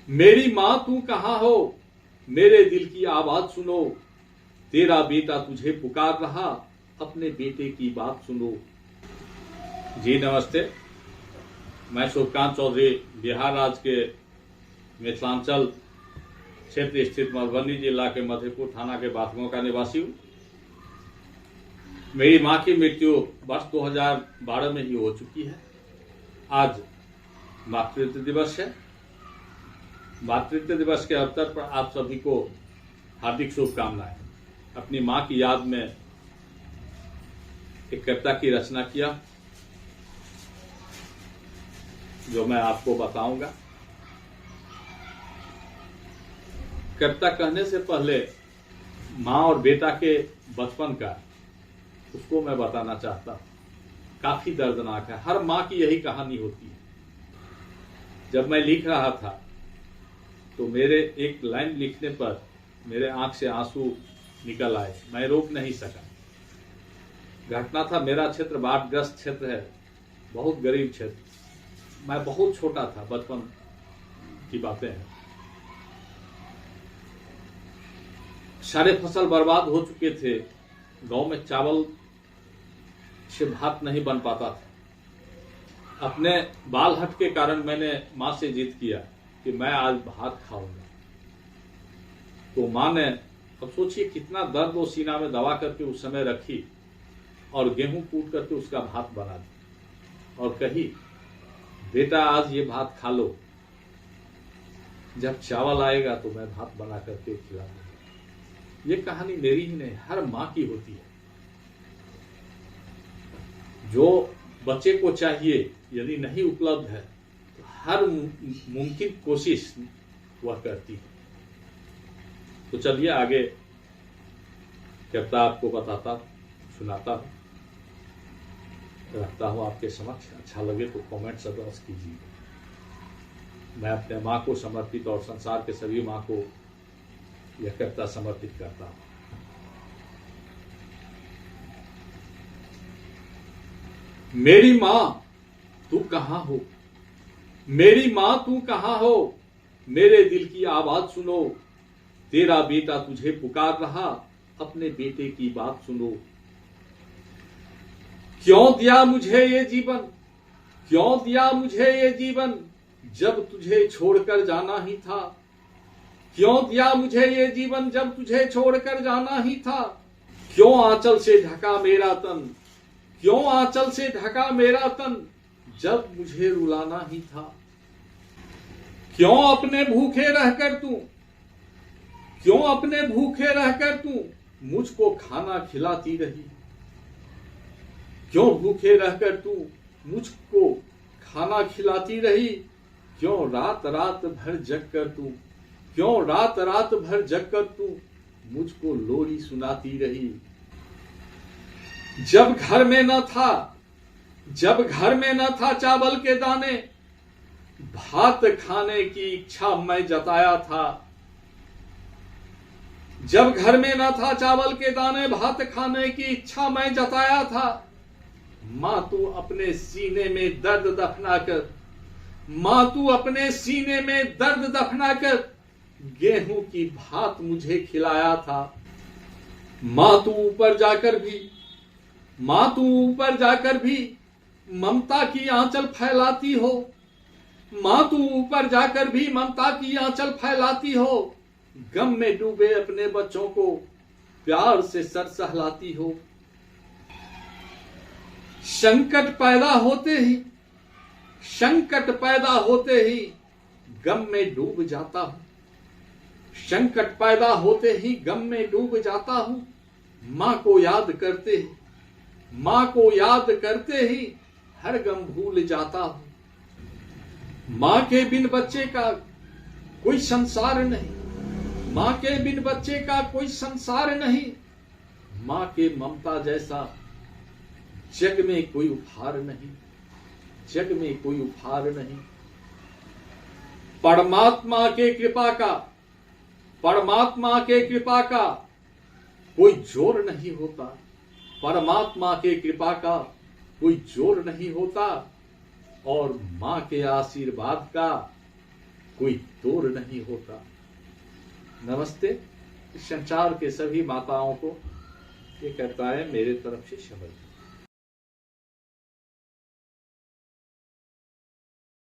मेरी माँ तू कहाँ हो, मेरे दिल की आवाज सुनो, तेरा बेटा तुझे पुकार रहा, अपने बेटे की बात सुनो। जी नमस्ते, मैं शुभकांत चौधरी बिहार राज्य के मिथिलांचल क्षेत्र स्थित मधुबनी जिला के मधेपुर थाना के बाथगांव का निवासी हूँ। मेरी माँ की मृत्यु वर्ष 2012 में ही हो चुकी है। आज मातृत्व दिवस है। मातृत्व दिवस के अवसर पर आप सभी को हार्दिक शुभकामनाएं। अपनी माँ की याद में एक कविता की रचना किया जो मैं आपको बताऊंगा। कविता कहने से पहले माँ और बेटा के बचपन का उसको मैं बताना चाहता हूँ। काफी दर्दनाक है। हर माँ की यही कहानी होती है। जब मैं लिख रहा था तो मेरे एक लाइन लिखने पर मेरे आंख से आंसू निकल आए। मैं रोक नहीं सका। घटना था, मेरा क्षेत्र बाढ़ग्रस्त क्षेत्र है, बहुत गरीब क्षेत्र। मैं बहुत छोटा था, बचपन की बातें हैं। सारे फसल बर्बाद हो चुके थे। गांव में चावल से भात नहीं बन पाता था। अपने बाल हट के कारण मैंने माँ से जिद किया कि मैं आज भात खाऊंगा। तो माँ ने, अब सोचिए कितना दर्द वो सीना में दबा करके उस समय रखी और गेहूं कूट करके उसका भात बना दी और कही, बेटा आज ये भात खा लो, जब चावल आएगा तो मैं भात बना करके खिला दूंगा। ये कहानी मेरी ही नहीं, हर माँ की होती है। जो बच्चे को चाहिए यदि नहीं उपलब्ध है तो हर मुमकिन कोशिश वह करती है। तो चलिए आगे कविता आपको बताता सुनाता हूं, रखता हूं आपके समक्ष। अच्छा लगे तो कमेंट अवश्य कीजिए। मैं अपने माँ को समर्पित और संसार के सभी माँ को यह कविता समर्पित करता हूं। मेरी माँ तू कहाँ हो, मेरी माँ तू कहाँ हो, मेरे दिल की आवाज सुनो, तेरा बेटा तुझे पुकार रहा, अपने बेटे की बात सुनो। क्यों दिया मुझे ये जीवन, क्यों दिया मुझे ये जीवन, जब तुझे छोड़कर जाना ही था। क्यों दिया मुझे ये जीवन, जब तुझे छोड़कर जाना ही था। क्यों आंचल से ढका मेरा तन, क्यों आंचल से ढका मेरा तन, जब मुझे रुलाना ही था। क्यों अपने भूखे रहकर तू, क्यों अपने भूखे रहकर तू मुझको खाना खिलाती रही। क्यों भूखे रहकर तू मुझको खाना खिलाती रही। क्यों रात रात भर जग कर तू, क्यों रात रात भर जग कर तू मुझको लोरी सुनाती रही। जब घर में न था, जब घर में न था चावल के दाने, भात खाने की इच्छा मैं जताया था। जब घर में न था चावल के दाने, भात खाने की इच्छा मैं जताया था। माँ तू अपने सीने में दर्द दफना कर, माँ तू अपने सीने में दर्द दफना कर गेहूं की भात मुझे खिलाया था। माँ तू ऊपर जाकर भी, माँ तू ऊपर जाकर भी ममता की आंचल फैलाती हो। माँ तू ऊपर जाकर भी ममता की आंचल फैलाती हो। गम में डूबे अपने बच्चों को प्यार से सर सहलाती हो। संकट पैदा होते ही, संकट पैदा होते ही गम में डूब जाता हूं। संकट पैदा होते ही गम में डूब जाता हूं। माँ को याद करते ही, माँ को याद करते ही हर गम भूल जाता हूं। माँ के बिन बच्चे का कोई संसार नहीं, माँ के बिन बच्चे का कोई संसार नहीं। माँ के ममता जैसा जग में कोई उपहार नहीं, जग में कोई उपहार नहीं। परमात्मा के कृपा का, परमात्मा के कृपा का कोई जोर नहीं होता। परमात्मा के कृपा का कोई जोर नहीं होता और माँ के आशीर्वाद का कोई तोड़ नहीं होता। नमस्ते। इस संसार के सभी माताओं को ये कहता है मेरे तरफ से शब्द।